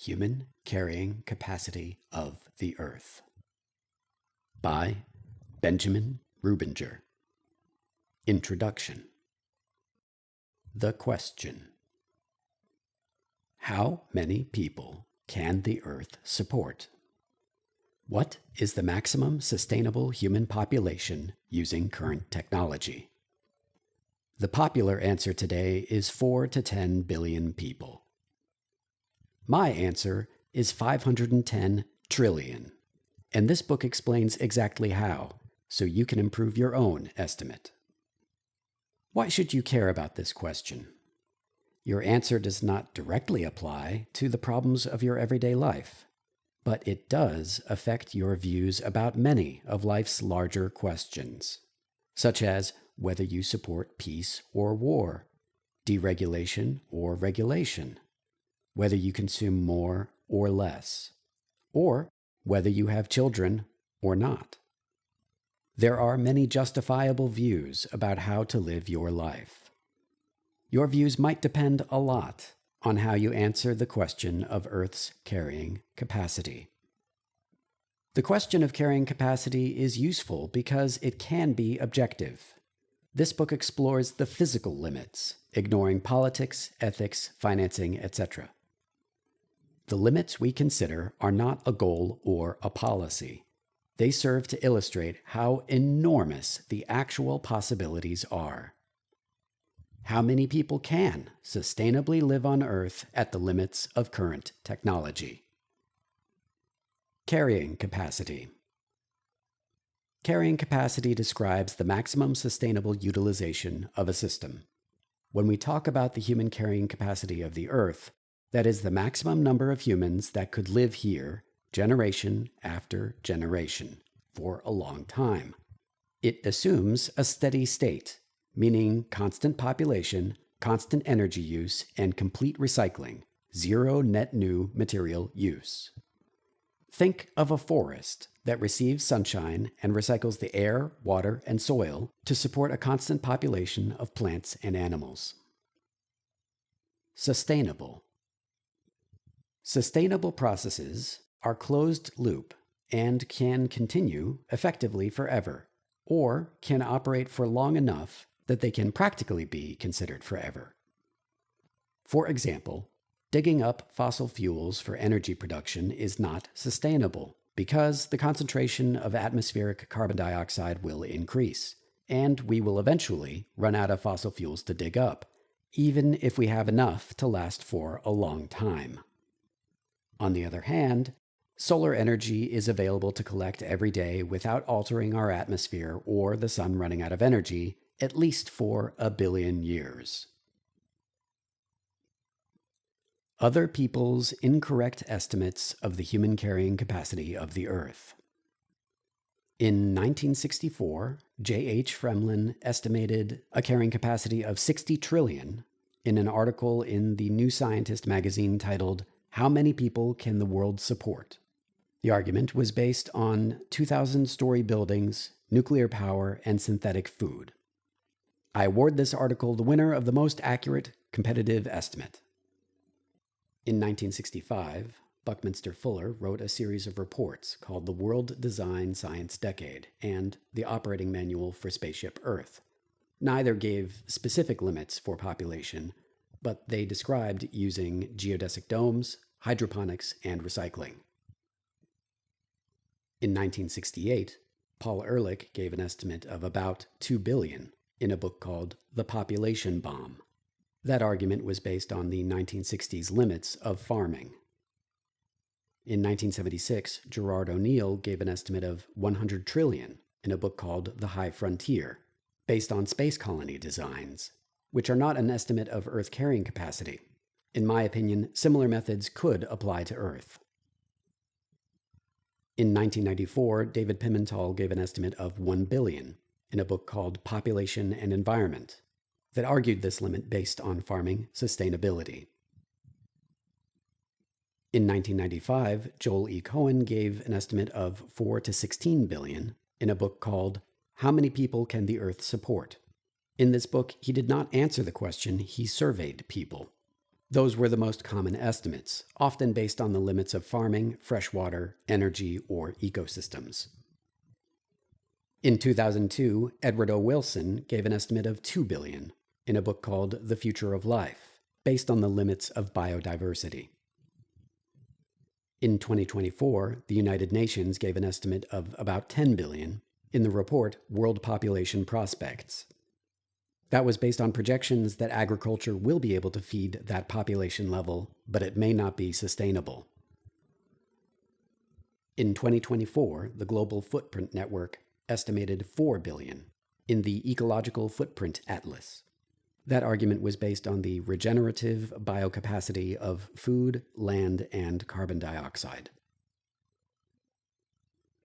Human Carrying Capacity of the Earth by Benjamin Rubinger. Introduction. The question: how many people can the Earth support? What is the maximum sustainable human population using current technology? The popular answer today is 4 to 10 billion people. My answer is 510 trillion, and this book explains exactly how, so you can improve your own estimate. Why should you care about this question? Your answer does not directly apply to the problems of your everyday life, but it does affect your views about many of life's larger questions, such as whether you support peace or war, deregulation or regulation, whether you consume more or less, or whether you have children or not. There are many justifiable views about how to live your life. Your views might depend a lot on how you answer the question of Earth's carrying capacity. The question of carrying capacity is useful because it can be objective. This book explores the physical limits, ignoring politics, ethics, financing, etc. The limits we consider are not a goal or a policy. They serve to illustrate how enormous the actual possibilities are. How many people can sustainably live on Earth at the limits of current technology? Carrying capacity. Carrying capacity describes the maximum sustainable utilization of a system. When we talk about the human carrying capacity of the Earth, that is the maximum number of humans that could live here generation after generation for a long time. It assumes a steady state, meaning constant population, constant energy use, and complete recycling, zero net new material use. Think of a forest that receives sunshine and recycles the air, water, and soil to support a constant population of plants and animals. Sustainable. Sustainable processes are closed loop and can continue effectively forever, or can operate for long enough that they can practically be considered forever. For example, digging up fossil fuels for energy production is not sustainable because the concentration of atmospheric carbon dioxide will increase, and we will eventually run out of fossil fuels to dig up, even if we have enough to last for a long time. On the other hand, solar energy is available to collect every day without altering our atmosphere or the sun running out of energy, at least for 1 billion years. Other people's incorrect estimates of the human carrying capacity of the Earth. In 1964, J.H. Fremlin estimated a carrying capacity of 60 trillion in an article in the New Scientist magazine titled, "How Many People Can the World Support?" The argument was based on 2,000-story buildings, nuclear power, and synthetic food. I award this article the winner of the most accurate competitive estimate. In 1965, Buckminster Fuller wrote a series of reports called the World Design Science Decade and the Operating Manual for Spaceship Earth. Neither gave specific limits for population, but they described using geodesic domes, hydroponics, and recycling. In 1968, Paul Ehrlich gave an estimate of about 2 billion in a book called The Population Bomb. That argument was based on the 1960s limits of farming. In 1976, Gerard O'Neill gave an estimate of 100 trillion in a book called The High Frontier, based on space colony designs, which are not an estimate of Earth carrying capacity. In my opinion, similar methods could apply to Earth. In 1994, David Pimental gave an estimate of 1 billion in a book called Population and Environment that argued this limit based on farming sustainability. In 1995, Joel E. Cohen gave an estimate of 4 to 16 billion in a book called How Many People Can the Earth Support? In this book, he did not answer the question, he surveyed people. Those were the most common estimates, often based on the limits of farming, freshwater, energy, or ecosystems. In 2002, Edward O. Wilson gave an estimate of 2 billion in a book called The Future of Life, based on the limits of biodiversity. In 2024, the United Nations gave an estimate of about 10 billion in the report World Population Prospects. That was based on projections that agriculture will be able to feed that population level, but it may not be sustainable. In 2024, the Global Footprint Network estimated 4 billion in the Ecological Footprint Atlas. That argument was based on the regenerative biocapacity of food, land, and carbon dioxide.